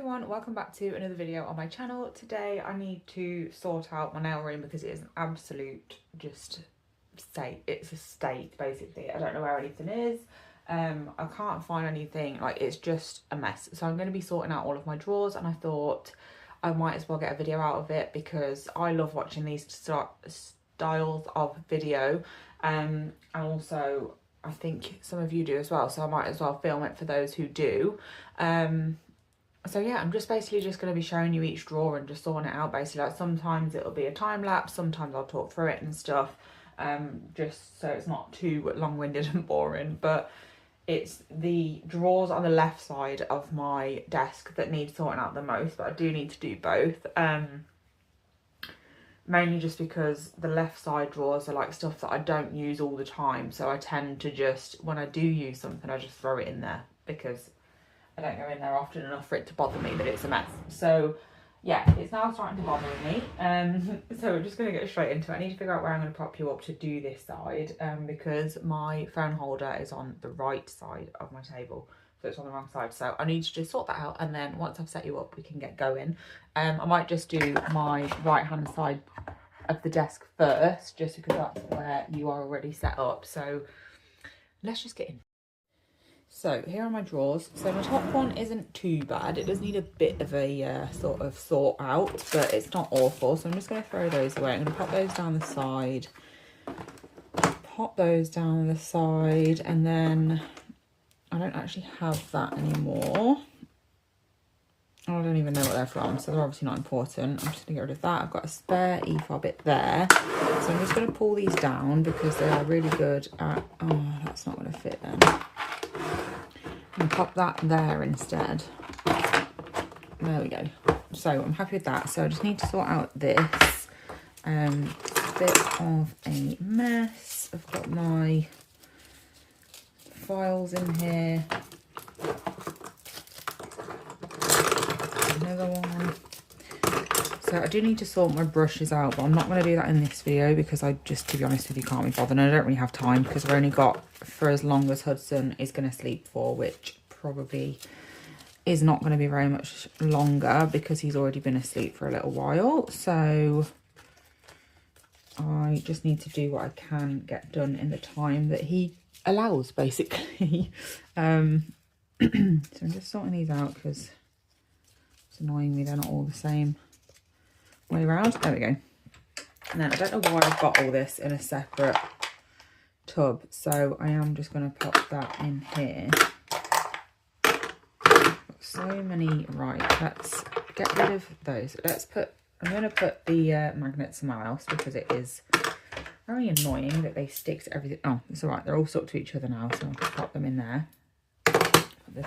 everyone, welcome back to another video on my channel. Today I need to sort out my nail room because it is an absolute state. It's a state basically. I don't know where anything is. I can't find anything, like it's just a mess. So I'm going to be sorting out all of my drawers, and I thought I might as well get a video out of it because I love watching these styles of video, and also I think some of you do as well, so I might as well film it for those who do. So yeah, I'm just basically just going to be showing you each drawer and just sorting it out basically. Like sometimes it'll be a time lapse, sometimes I'll talk through it and stuff, just so it's not too long-winded and boring. But it's the drawers on the left side of my desk that need sorting out the most, but I do need to do both. Mainly just because the left side drawers are like stuff that I don't use all the time, so I tend to just, when I do use something, I just throw it in there because I don't go in there often enough for it to bother me that it's a mess. So yeah, it's now starting to bother me. So we're just going to get straight into it. I need to figure out where I'm going to prop you up to do this side, because my phone holder is on the right side of my table, so it's on the wrong side. So I need to just sort that out, and then once I've set you up we can get going. I might just do my right hand side of the desk first, just because that's where you are already set up. So let's just get in. So here are my drawers. So my top one isn't too bad. It does need a bit of a sort of sort out, but it's not awful. So I'm just going to throw those away. I'm going to pop those down the side, pop those down the side, and then I don't actually have that anymore. I don't even know what they're from, so they're obviously not important. I'm just going to get rid of that. I've got a spare e-fob bit there. So I'm just going to pull these down because they are really good at... Oh, that's not going to fit then. And pop that there instead. There we go. So I'm happy with that. So I just need to sort out this bit of a mess. I've got my files in here. Another one. So I do need to sort my brushes out, but I'm not going to do that in this video because I just, to be honest with you, can't be bothered, and I don't really have time because I've only got for as long as Hudson is going to sleep for, which probably is not going to be very much longer because he's already been asleep for a little while. So I just need to do what I can get done in the time that he allows, basically. So I'm just sorting these out because it's annoying me they're not all the same way around. There we go. And then I don't know why I've got all this in a separate tub, so I am just going to pop that in here. Got so many. Right, let's get rid of those. I'm going to put the magnet somewhere else because it is very annoying that they stick to everything. Oh, it's all right, they're all stuck to each other now, so I'll just pop them in there. Put the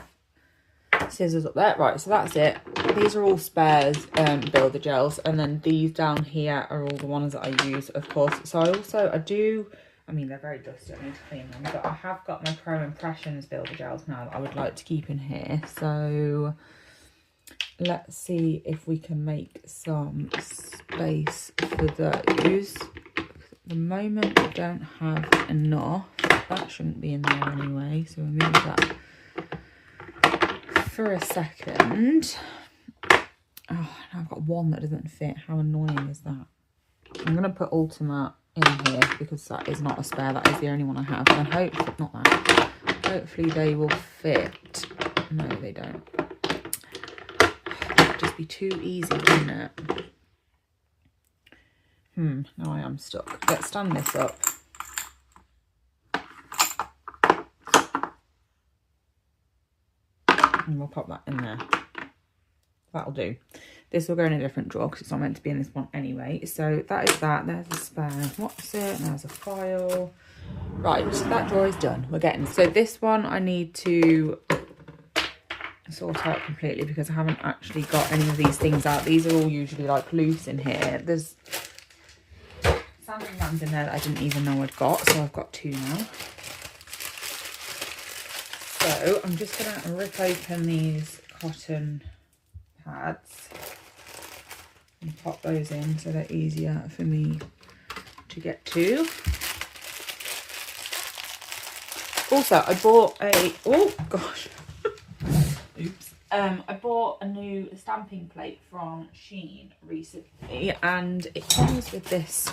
scissors up there. Right, so that's it. These are all spares builder gels, and then these down here are all the ones that I use, of course. So I mean, they're very dusty, I need to clean them, but I have got my Pro Impressions builder gels now that I would like to keep in here. So let's see if we can make some space for those. At the moment I don't have enough. That shouldn't be in there anyway, so we'll move that for a second. Oh, I've got one that doesn't fit. How annoying is that? I'm going to put Ultimate in here because that is not a spare. That is the only one I have. And hopefully, not that. Hopefully they will fit. No, they don't. It'd just be too easy, wouldn't it? Now I am stuck. Let's stand this up. And we'll pop that in there. That'll do. This will go in a different drawer because it's not meant to be in this one anyway. So that is that. There's a spare. What's it? There's a file. Right, so that drawer is done. We're getting. So this one I need to sort out completely because I haven't actually got any of these things out. These are all usually like loose in here. There's sanding rams in there that I didn't even know I'd got. So I've got two now. So I'm just going to rip open these cotton pads and pop those in so they're easier for me to get to. Also, I bought a, oh gosh, oops, I bought a new stamping plate from Shein recently, and it comes with this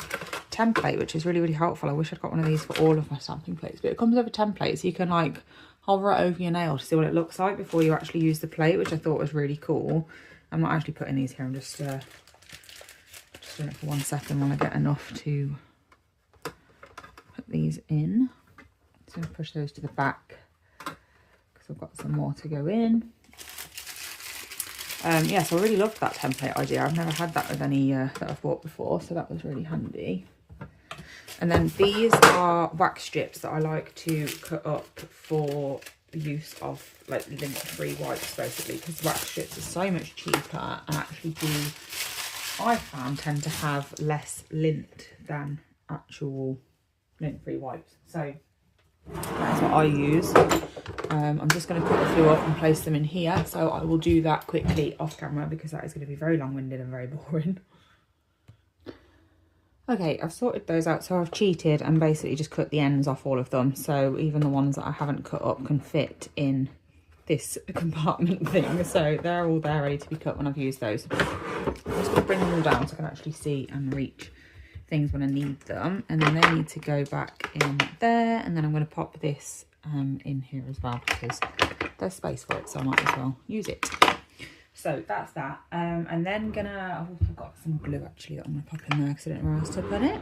template, which is really, really helpful. I wish I'd got one of these for all of my stamping plates, but it comes with a template, so you can like hover it over your nail to see what it looks like before you actually use the plate, which I thought was really cool. I'm not actually putting these here, I'm just doing it for 1 second while I get enough to put these in. So I'm push those to the back because I've got some more to go in. Yeah, so I really loved that template idea. I've never had that with any that I've bought before, so that was really handy. And then these are wax strips that I like to cut up for the use of like lint-free wipes, basically, because wax strips are so much cheaper and actually do, I found, tend to have less lint than actual lint-free wipes. So that's what I use. I'm just going to cut a few up and place them in here, so I will do that quickly off camera because that is going to be very long-winded and very boring. Okay, I've sorted those out, so I've cheated and basically just cut the ends off all of them, so even the ones that I haven't cut up can fit in this compartment thing, so they're all there ready to be cut when I've used those. I'm just going to bring them all down so I can actually see and reach things when I need them, and then they need to go back in there, and then I'm going to pop this in here as well because there's space for it, so I might as well use it. So that's that, and then I've got some glue actually that I'm gonna pop in there because I don't know where else to put it.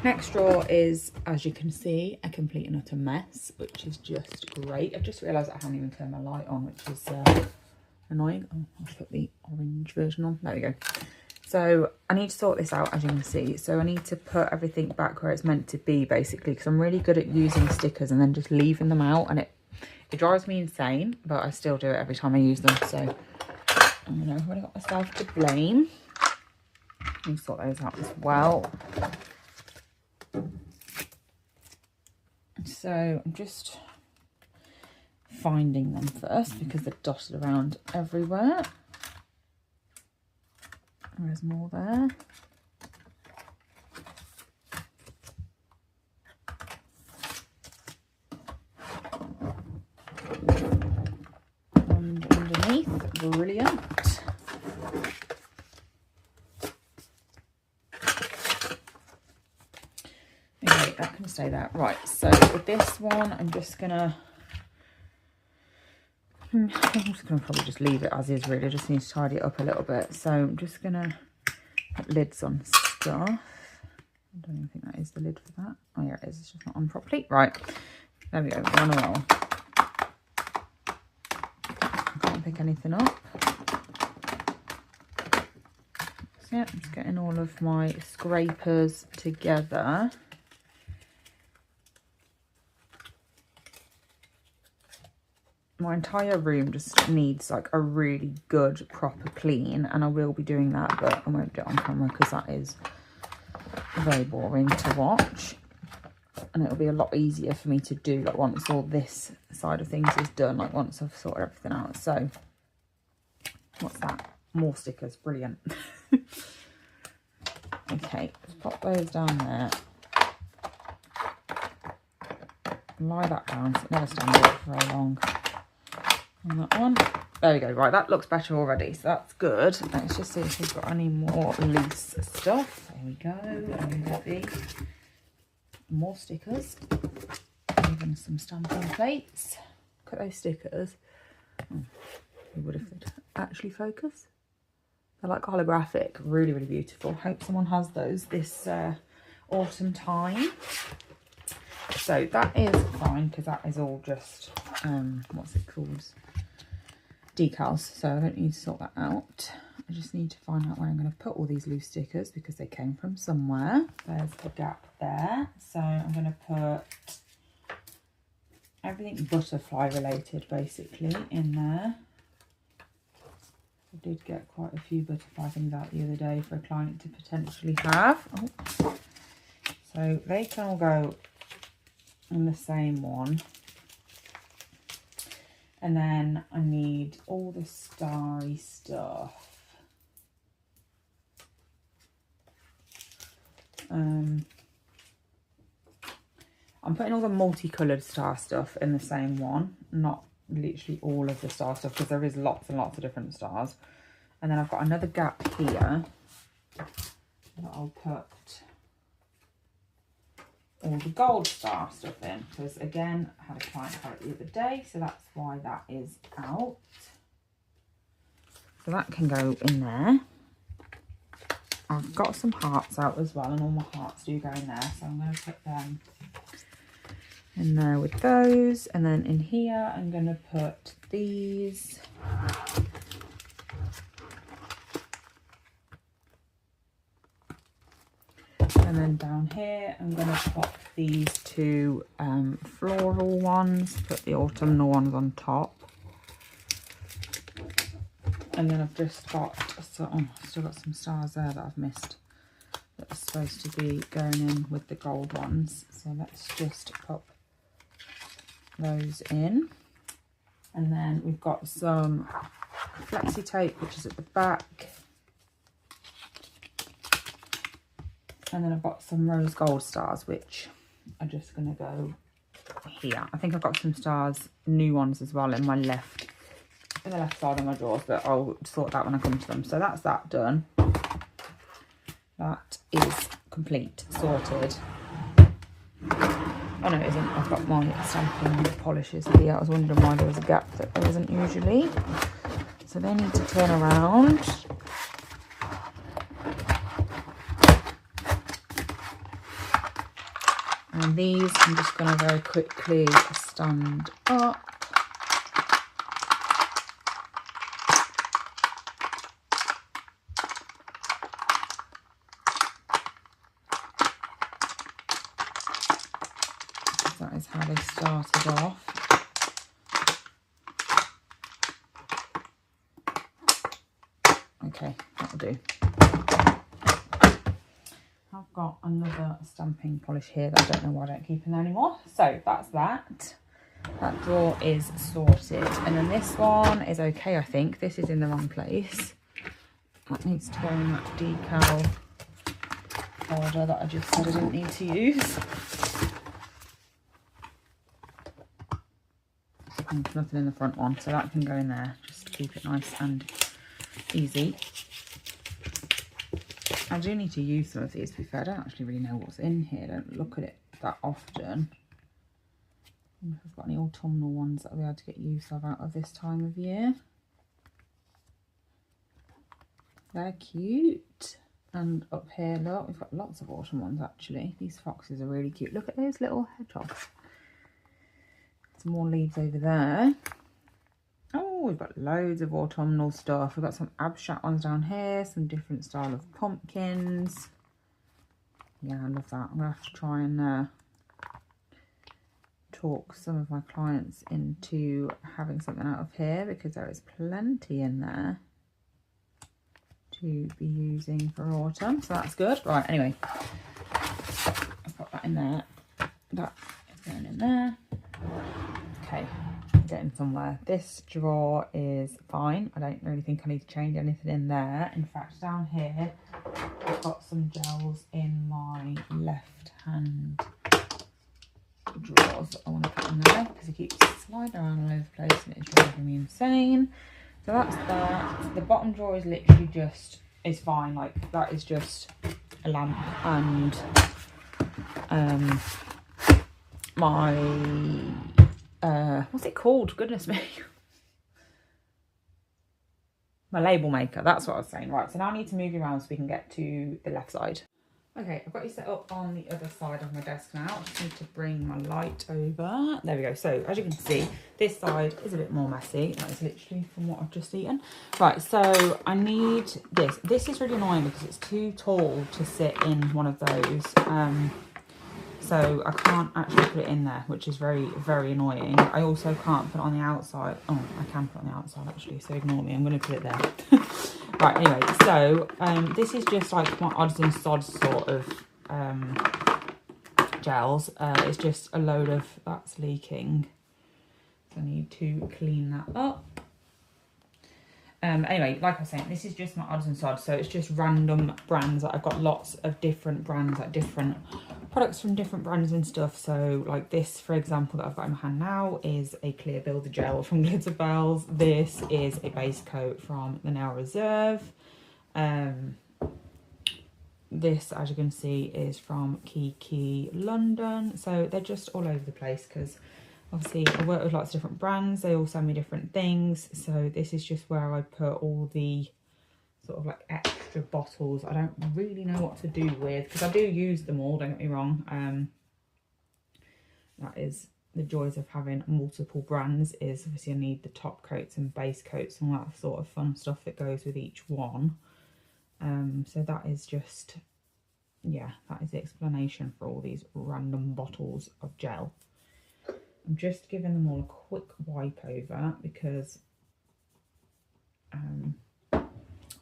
Next drawer is, as you can see, a complete and utter mess, which is just great. I've just realised I haven't even turned my light on, which is annoying. Oh, I'll put the orange version on. There we go. So I need to sort this out, as you can see. So I need to put everything back where it's meant to be, basically, because I'm really good at using stickers and then just leaving them out, and it drives me insane, but I still do it every time I use them. So I've already got myself to blame. Let me sort those out as well. So I'm just finding them first because they're dotted around everywhere. There's more there. And underneath, brilliant. Okay, that can stay there. Right, so with this one, I'm just gonna probably just leave it as is, really. I just need to tidy it up a little bit. So I'm just gonna put lids on stuff. I don't even think that is the lid for that. Oh yeah, it is. It's just not on properly. Right, there we go. We're on a roll. Can't pick anything up. So yeah, I'm just getting all of my scrapers together. My entire room just needs like a really good proper clean, and I will be doing that, but I won't do it on camera because that is very boring to watch, and it'll be a lot easier for me to do like once all this side of things is done, like once I've sorted everything out. So what's that? More stickers. Brilliant. Okay, let's pop those down there. Lie that down so it never stands up for very long. On that one, there we go. Right, that looks better already, so that's good. Let's just see if we've got any more loose stuff. There we go. More stickers, even some stamping plates. Look at those stickers. You would if they'd actually focus. They're like holographic, really, really beautiful. Hope someone has those this autumn time. So that is fine because that is all just what's it called, decals, so I don't need to sort that out. I just need to find out where I'm going to put all these loose stickers because they came from somewhere. There's the gap there, so I'm going to put everything butterfly related basically in there. I did get quite a few butterfly things out the other day for a client to potentially have. Oh. So they can all go in the same one. And then I need all the starry stuff. I'm putting all the multicoloured star stuff in the same one, not literally all of the star stuff, because there is lots and lots of different stars. And then I've got another gap here that I'll put all the gold star stuff in, because again, I had a client have it the other day, so that's why that is out. So that can go in there. I've got some hearts out as well, and all my hearts do go in there, so I'm going to put them in there with those. And then in here I'm going to put these. And then down here I'm going to pop these two floral ones, put the autumnal ones on top. And then I've just got, I've still got some stars there that I've missed that are supposed to be going in with the gold ones. So let's just pop those in. And then we've got some flexi tape, which is at the back. And then I've got some rose gold stars, which are just going to go here. I think I've got some stars, new ones as well, in my left, in the left side of my drawers, but I'll sort that when I come to them. So that's that done. That is complete, sorted. Oh no, it isn't. I've got my stamping polishes here. I was wondering why there was a gap that there isn't usually. So they need to turn around. And these I'm just going to very quickly stand up. That is how they started off. Okay, that'll do. I've got another stamping polish here that I don't know why I don't keep in there anymore. So that's that. That drawer is sorted. And then this one is okay, I think. This is in the wrong place. That needs to go in that decal folder that I just said I didn't need to use. And there's nothing in the front one, so that can go in there. Just keep it nice and easy. I do need to use some of these, to be fair. I don't actually really know what's in here. I don't look at it that often. I wonder if I've got any autumnal ones that I'll be able to get use of out of this time of year. They're cute. And up here, look, we've got lots of autumn ones actually. These foxes are really cute. Look at those little hedgehogs. Some more leaves over there. Oh, we've got loads of autumnal stuff. We've got some abstract ones down here, some different style of pumpkins. Yeah, I love that. I'm going to have to try and talk some of my clients into having something out of here, because there is plenty in there to be using for autumn. So that's good. Right, anyway, I've got that in there. That is going in there. Okay. Getting somewhere. This drawer is fine. I don't really think I need to change anything in there. In fact, down here I've got some gels in my left hand drawers that I want to put in there, because it keeps sliding around all over the place and it's driving me insane. So that's that. The bottom drawer is literally just, it's fine, like that is just a lamp and my what's it called? Goodness me. My label maker, that's what I was saying. Right, so now I need to move you around so we can get to the left side. Okay, I've got you set up on the other side of my desk now. I just need to bring my light over. There we go. So as you can see, this side is a bit more messy. That is literally from what I've just eaten. Right, so I need this. This is really annoying because it's too tall to sit in one of those. So I can't actually put it in there, which is very, very annoying. I also can't put it on the outside. Oh, I can put it on the outside actually, so ignore me. I'm going to put it there. Right, anyway, so this is just like my odds and sods sort of gels. It's just a load of, that's leaking. So I need to clean that up. Anyway, like I was saying, this is just my odds and sods, so it's just random brands. I've got lots of different brands, like different products from different brands and stuff. So like this, for example, that I've got in my hand now is a clear builder gel from Glitter Bells. This is a base coat from the Nail Reserve. This, as you can see, is from Kiki London. So they're just all over the place because obviously I work with lots of different brands. They all send me different things. So this is just where I put all the sort of like extra bottles I don't really know what to do with, because I do use them all, don't get me wrong. That is the joys of having multiple brands, is obviously I need the top coats and base coats and all that sort of fun stuff that goes with each one. So that is just, yeah, that is the explanation for all these random bottles of gel. I'm just giving them all a quick wipe over because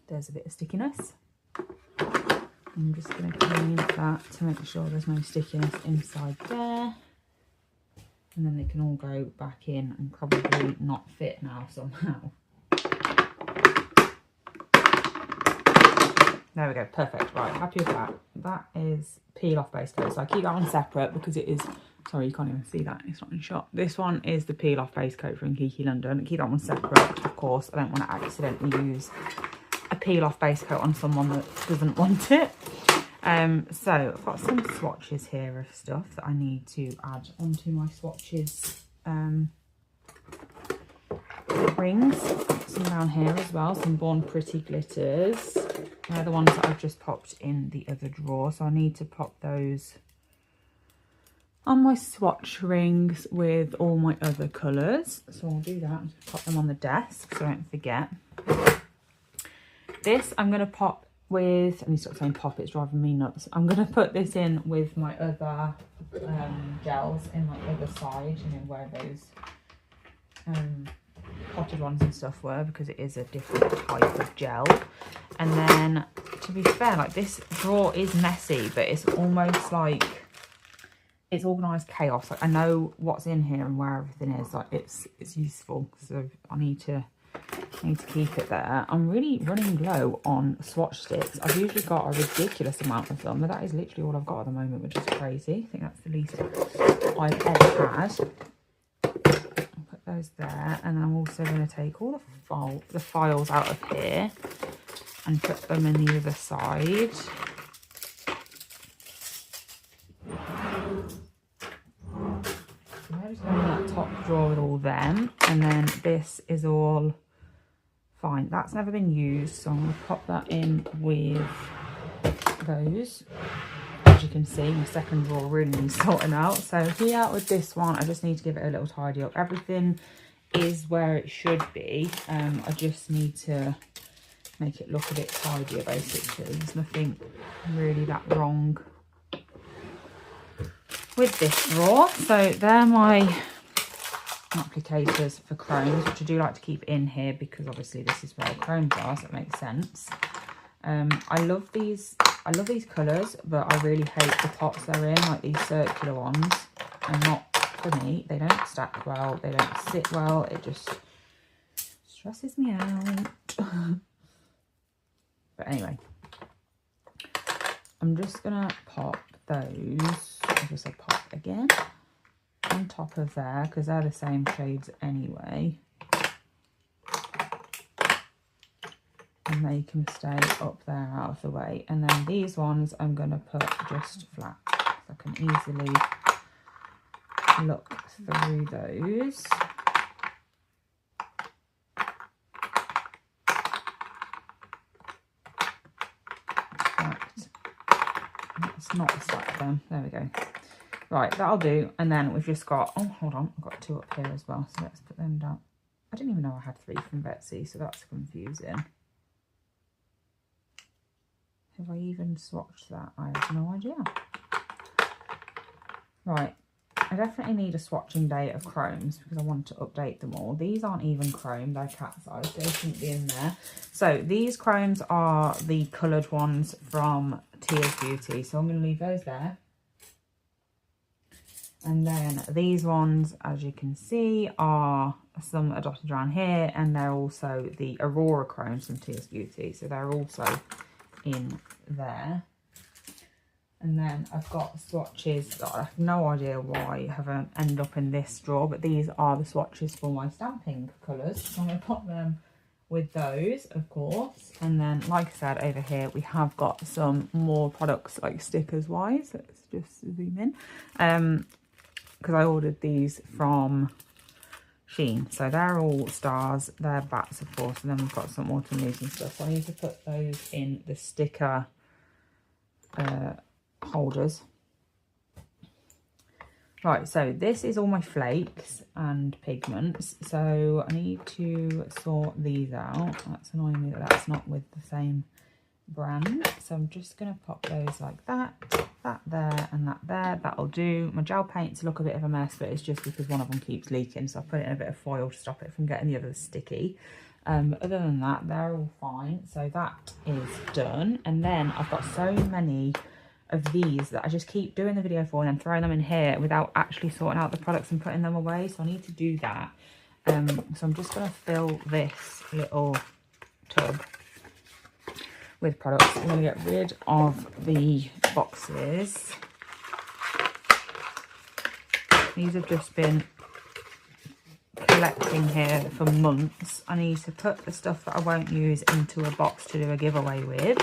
there's a bit of stickiness. I'm just going to clean that to make sure there's no stickiness inside there. And then they can all go back in and probably not fit now somehow. There we go, perfect. Right, happy with that. That is peel off base coat. So I keep that one separate because it is, sorry, you can't even see that, it's not in shot. This one is the peel off base coat from Kiki London. I keep that one separate, of course. I don't want to accidentally use a peel off base coat on someone that doesn't want it. So I've got some swatches here of stuff that I need to add onto my swatches rings. Some down here as well, some Born Pretty glitters. They're the ones that I've just popped in the other drawer, so I need to pop those on my swatch rings with all my other colours. So I'll do that, pop them on the desk so I don't forget. This I'm going to pop with, I need to stop saying pop, it's driving me nuts. I'm going to put this in with my other gels in my other side, you know, where those potted ones and stuff were, because it is a different type of gel. And then, to be fair, like this drawer is messy, but it's almost like it's organised chaos. Like I know what's in here and where everything is. Like it's useful, so I need to keep it there. I'm really running low on swatch sticks. I've usually got a ridiculous amount of them, but that is literally all I've got at the moment, which is crazy. I think that's the least I've ever had. Put those there, and then I'm also going to take all the files out of here and put them in the other side. So I'm just going in that top drawer with all them, and then this is all fine. That's never been used, so I'm going to pop that in with those. As you can see, my second drawer really needs sorting out. So here with this one, I just need to give it a little tidy up. Everything is where it should be. I just need to make it look a bit tidier, basically. There's nothing really that wrong with this drawer. So they're my applicators for chromes, which I do like to keep in here because obviously this is where the chromes are, so it makes sense. I love these colours, but I really hate the pots they're in, like these circular ones. And not for me. They don't stack well, they don't sit well, it just stresses me out. But anyway, I'm just gonna pop those, I just said pop again, on top of there, because they're the same shades anyway. And they can stay up there out of the way. And then these ones I'm going to put just flat, so I can easily look through those. Let's not stack them. There we go. Right, that'll do. And then we've just got, oh, hold on, I've got two up here as well. So let's put them down. I didn't even know I had three from Betsy, so that's confusing. Have I even swatched that? I have no idea. Right, I definitely need a swatching day of chromes because I want to update them all. These aren't even chrome, they're cat size, they shouldn't be in there. So these chromes are the coloured ones from Tears Beauty, so I'm going to leave those there. And then these ones, as you can see, are some that are dotted around here, and they're also the Aurora chromes from Tears Beauty, so they're also in there. And then I've got swatches that I have no idea why haven't ended up in this drawer, but these are the swatches for my stamping colours. So I'm going to put them with those, of course. And then, like I said, over here we have got some more products, like stickers wise. Let's just zoom in. Because I ordered these from Shein. So they're all stars, they're bats, of course. And then we've got some autumn leaves and stuff. So I need to put those in the sticker holders. Right, so this is all my flakes and pigments, so I need to sort these out. That's annoying me that that's not with the same brand, so I'm just going to pop those like that, that there and that there. That'll do. My gel paints look a bit of a mess, but it's just because one of them keeps leaking, so I put it in a bit of foil to stop it from getting the others sticky. Other than that, they're all fine, so that is done. And then I've got so many of these that I just keep doing the video for and then throwing them in here without actually sorting out the products and putting them away, so I need to do that. So I'm just going to fill this little tub with products. I'm going to get rid of the boxes. These have just been collecting here for months. I need to put the stuff that I won't use into a box to do a giveaway with.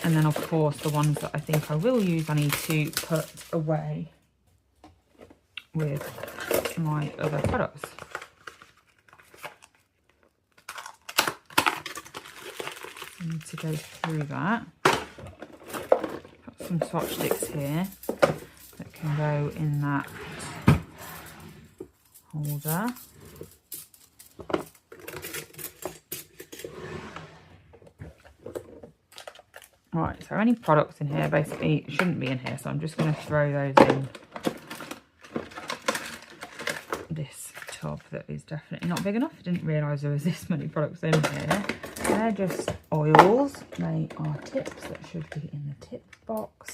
And then, of course, the ones that I think I will use, I need to put away with my other products. I need to go through that. Got some swatch sticks here that can go in that holder. Right, so any products in here basically shouldn't be in here, so I'm just going to throw those in this tub that is definitely not big enough. I didn't realise there was this many products in here. They're just oils. They are tips that should be in the tip box.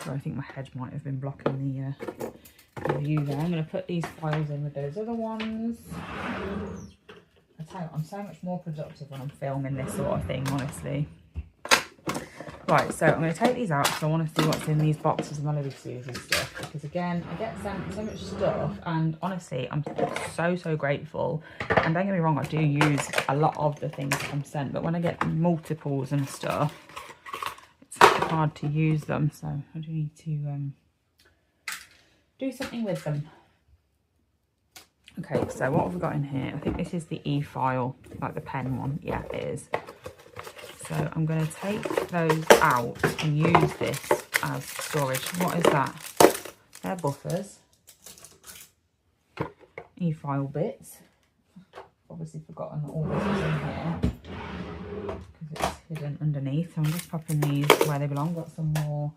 So I think my head might have been blocking the view there. I'm going to put these files in with those other ones. I tell you what, I'm so much more productive when I'm filming this sort of thing, honestly. Right, so I'm going to take these out because I want to see what's in these boxes of my little Susie stuff. Because again, I get sent so much stuff, and honestly, I'm so grateful. And don't get me wrong, I do use a lot of the things that I'm sent, but when I get multiples and stuff, it's hard to use them. So I do need to do something with them. Okay, so what have we got in here? I think this is the e-file, like the pen one. Yeah, it is. So I'm going to take those out and use this as storage. What is that? They're buffers. E-file bits. Obviously forgotten that all this is in here because it's hidden underneath. So I'm just popping these where they belong. Got some more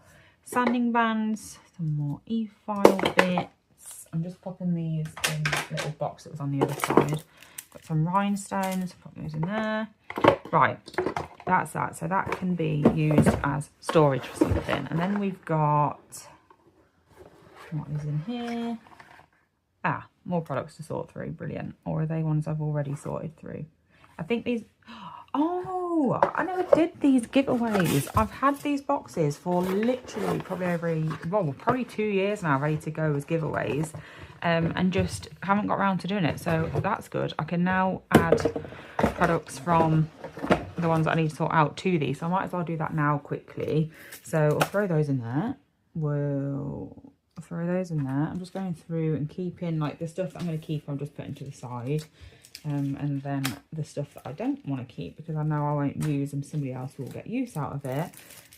sanding bands, some more e-file bits. I'm just popping these in that little box that was on the other side. Got some rhinestones, pop those in there. Right, that's that. So that can be used as storage for something. And then we've got, what is in here? Ah, more products to sort through. Brilliant. Or are they ones I've already sorted through? I think these, oh, I never did these giveaways. I've had these boxes for literally probably 2 years now, ready to go as giveaways. And just haven't got around to doing it, so that's good. I can now add products from the ones that I need to sort out to these, so I might as well do that now quickly. So I'll throw those in there. We'll throw those in there. I'm just going through and keeping, like, the stuff that I'm going to keep I'm just putting to the side, and then the stuff that I don't want to keep because I know I won't use and somebody else will get use out of it,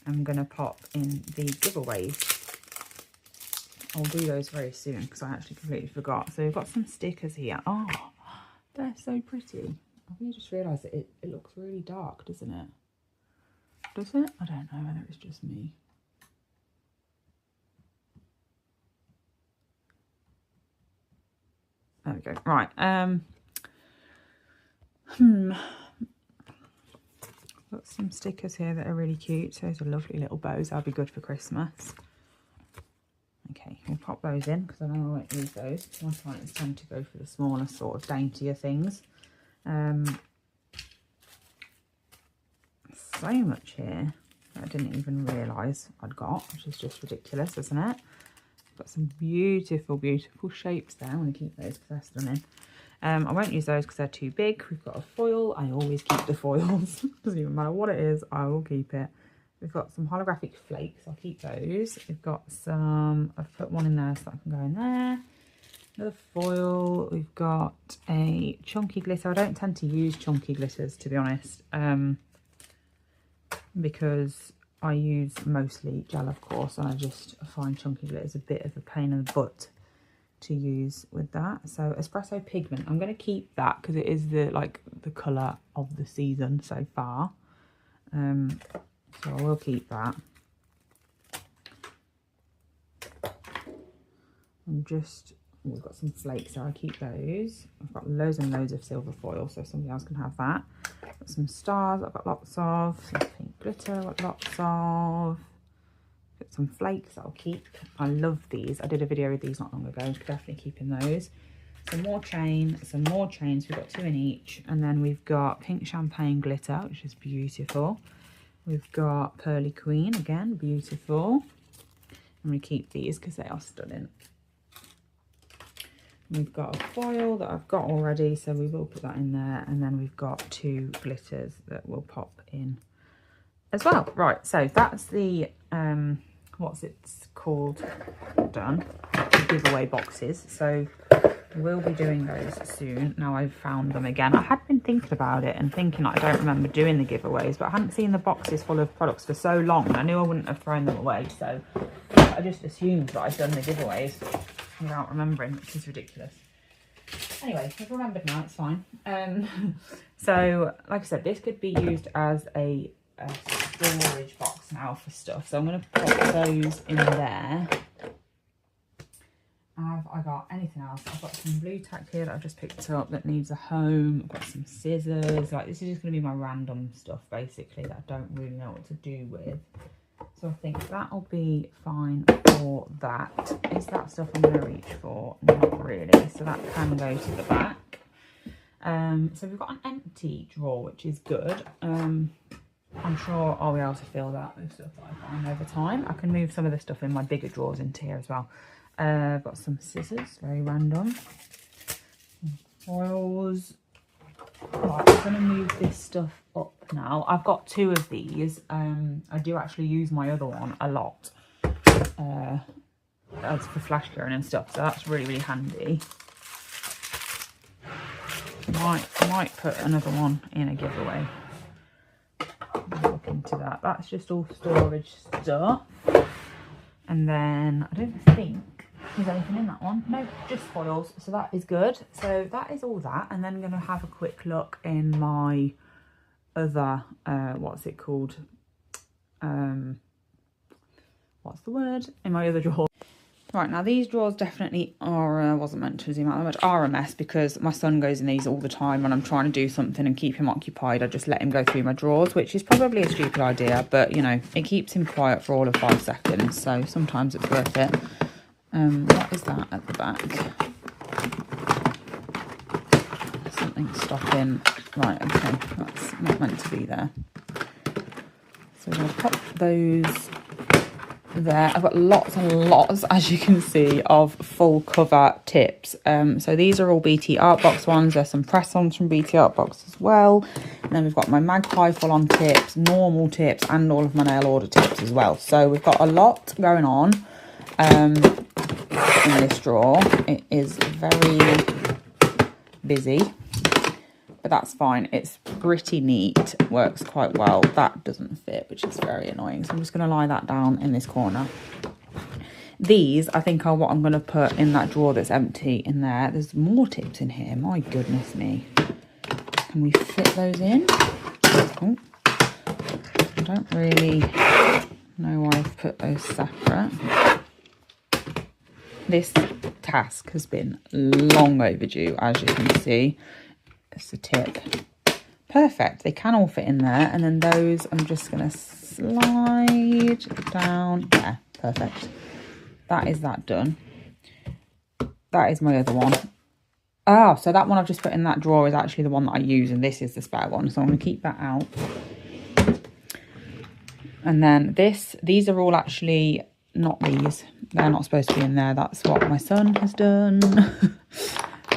I'm going to pop in the giveaways. I'll do those very soon because I actually completely forgot. So we've got some stickers here. Oh, they're so pretty. I've really just realised that it looks really dark, doesn't it? Does it? I don't know whether it's just me. There we go. Right. Got some stickers here that are really cute. So those are lovely little bows. That'll be good for Christmas. Okay, we'll pop those in because I know I won't use those. My clients tend to go for the smaller, sort of daintier things. so much here that I didn't even realise I'd got, which is just ridiculous, isn't it? Got some beautiful, beautiful shapes there. I want to keep those because they're stunning. I won't use those because they're too big. We've got a foil. I always keep the foils. Doesn't even matter what it is, I will keep it. We've got some holographic flakes. I'll keep those. We've got some, I've put one in there so that can go in there. Another foil. We've got a chunky glitter. I don't tend to use chunky glitters, to be honest, because I use mostly gel, of course, and I just find chunky glitter is a bit of a pain in the butt to use with that. So espresso pigment, I'm going to keep that because it is the colour of the season so far. So I will keep that. We've got some flakes, so I keep those. I've got loads and loads of silver foil, so somebody else can have that. Got some stars I've got lots of, some pink glitter I've got lots of. Got some flakes that I'll keep. I love these. I did a video with these not long ago, definitely keeping those. Some more chains, we've got 2 in each. And then we've got pink champagne glitter, which is beautiful. We've got Pearly Queen, again, beautiful. I'm going to keep these because they are stunning. We've got a foil that I've got already, so we will put that in there. And then we've got 2 glitters that will pop in as well. Right, so that's the, what's it's called, done. Giveaway boxes. So we'll be doing those soon. Now I've found them again. I had been thinking about it and thinking I don't remember doing the giveaways, but I hadn't seen the boxes full of products for so long. And I knew I wouldn't have thrown them away, so I just assumed that I'd done the giveaways without remembering, which is ridiculous. Anyway, I've remembered now, it's fine. So like I said, this could be used as a storage box now for stuff, so I'm going to put those in there. Have I got anything else? I've got some blue tack here that I've just picked up that needs a home. I've got some scissors. Like, this is just going to be my random stuff basically that I don't really know what to do with. So I think that'll be fine for that. Is that stuff I'm going to reach for? Not really. So that can go to the back. So we've got an empty drawer, which is good. I'm sure I'll be able to fill that with stuff that I find over time. I can move some of the stuff in my bigger drawers into here as well. I've got some scissors, very random. Foils. Right, I'm going to move this stuff up now. I've got 2 of these. I do actually use my other one a lot as for flash clearing and stuff, so that's really, really handy. Might put another one in a giveaway. Look into that. That's just all storage stuff. And then I don't think there's anything in that one. No, just foils. So that is good. So that is all that. And then I'm going to have a quick look in my other, what's it called? What's the word? In my other drawer. Right, now these drawers definitely are, wasn't meant to zoom out that much, are a mess because my son goes in these all the time when I'm trying to do something and keep him occupied. I just let him go through my drawers, which is probably a stupid idea, but you know, it keeps him quiet for all of 5 seconds, so sometimes it's worth it. What is that at the back? Something stopping. Right, okay, that's not meant to be there. So I'll pop those there. I've got lots and lots, as you can see, of full cover tips. So these are all BT Art Box ones. There's some press-ons from BT Art Box as well. And then we've got my Magpie full-on tips, normal tips, and all of my nail order tips as well. So we've got a lot going on in this drawer. It is very busy, but that's fine. It's pretty neat, works quite well. That doesn't fit, which is very annoying. So I'm just going to lie that down in this corner. These, I think, are what I'm going to put in that drawer that's empty in there. There's more tips in here. My goodness me. Can we fit those in? Oh, I don't really know why I've put those separate. This task has been long overdue, as you can see. It's a tip. Perfect. They can all fit in there. And then those, I'm just going to slide down there. Perfect. That is that done. That is my other one. Oh, so that one I've just put in that drawer is actually the one that I use, and this is the spare one. So I'm going to keep that out. And then these are all actually not these. They're not supposed to be in there. That's what my son has done.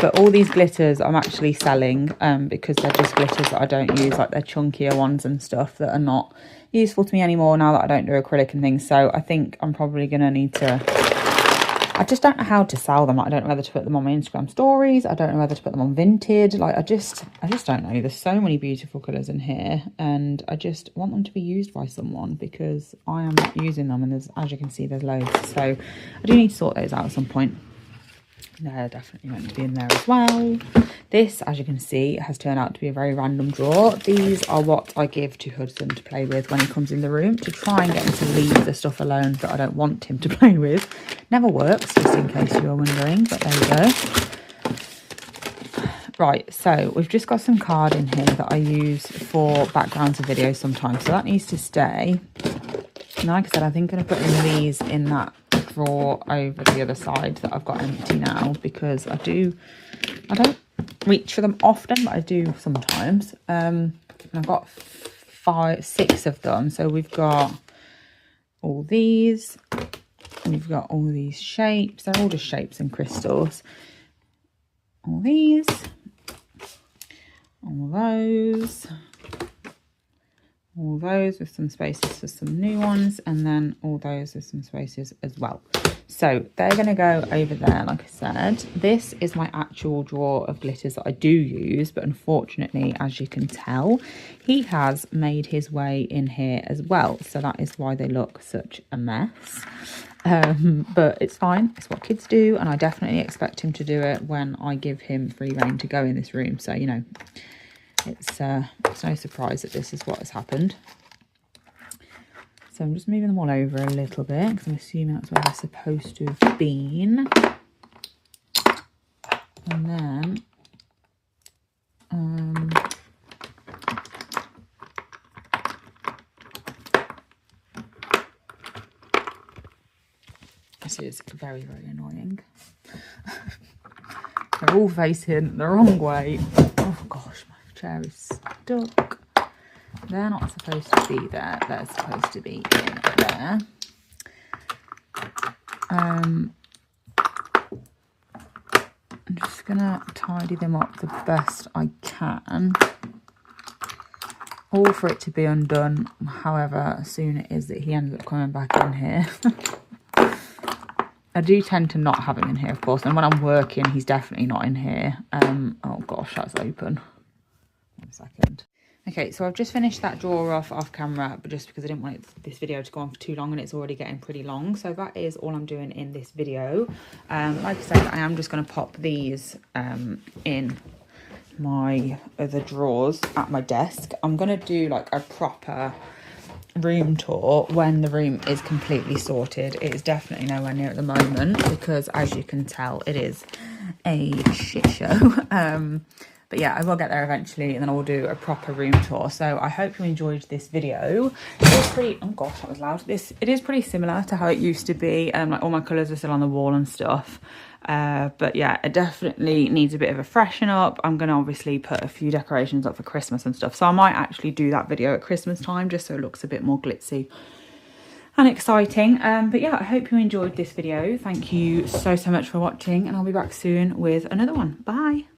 But all these glitters I'm actually selling because they're just glitters that I don't use, like they're chunkier ones and stuff that are not useful to me anymore now that I don't do acrylic and things. So I think I'm probably going to need to... I just don't know how to sell them. I don't know whether to put them on my Instagram stories. I don't know whether to put them on Vinted. Like, I just don't know. There's so many beautiful colours in here, and I just want them to be used by someone because I am not using them. And there's, as you can see, there's loads. So I do need to sort those out at some point. They're definitely meant to be in there as well. This, as you can see, has turned out to be a very random drawer. These are what I give to Hudson to play with when he comes in the room, to try and get him to leave the stuff alone that I don't want him to play with. Never works, just in case you are wondering, but there we go. Right, so we've just got some card in here that I use for backgrounds of videos sometimes, so that needs to stay. And like I said, I think I'm going to put in these in that drawer over the other side that I've got empty now, because I don't reach for them often, but I do sometimes. And I've got 6 of them. So we've got all these, and we've got all these shapes. They're all just shapes and crystals. All these, all those with some spaces for some new ones, and then all those with some spaces as well. So they're going to go over there, like I said. This is my actual drawer of glitters that I do use, but unfortunately, as you can tell, he has made his way in here as well. So that is why they look such a mess. But it's fine. It's what kids do, and I definitely expect him to do it when I give him free rein to go in this room. So, you know, it's no surprise that this is what has happened. So I'm just moving them all over a little bit because I'm assuming that's where they're supposed to have been. And then this is very, very annoying. They're all facing the wrong way. Oh gosh, my chair is stuck. They're not supposed to be there. They're supposed to be in there. I'm just going to tidy them up the best I can. All for it to be undone, however soon it is that he ends up coming back in here. I do tend to not have him in here, of course. And when I'm working, he's definitely not in here. Oh gosh, that's open. 1 second. Okay, so I've just finished that drawer off camera, but just because I didn't want this video to go on for too long, and it's already getting pretty long. So that is all I'm doing in this video. Like I said, I am just going to pop these in my other drawers at my desk. I'm going to do like a proper room tour when the room is completely sorted. It is definitely nowhere near at the moment because, as you can tell, it is a shit show. But yeah, I will get there eventually, and then I will do a proper room tour. So I hope you enjoyed this video. It is pretty, oh gosh, that was loud. It is pretty similar to how it used to be. Like all my colours are still on the wall and stuff. But yeah, it definitely needs a bit of a freshen up. I'm going to obviously put a few decorations up for Christmas and stuff. So I might actually do that video at Christmas time, just so it looks a bit more glitzy and exciting. But yeah, I hope you enjoyed this video. Thank you so much for watching, and I'll be back soon with another one. Bye.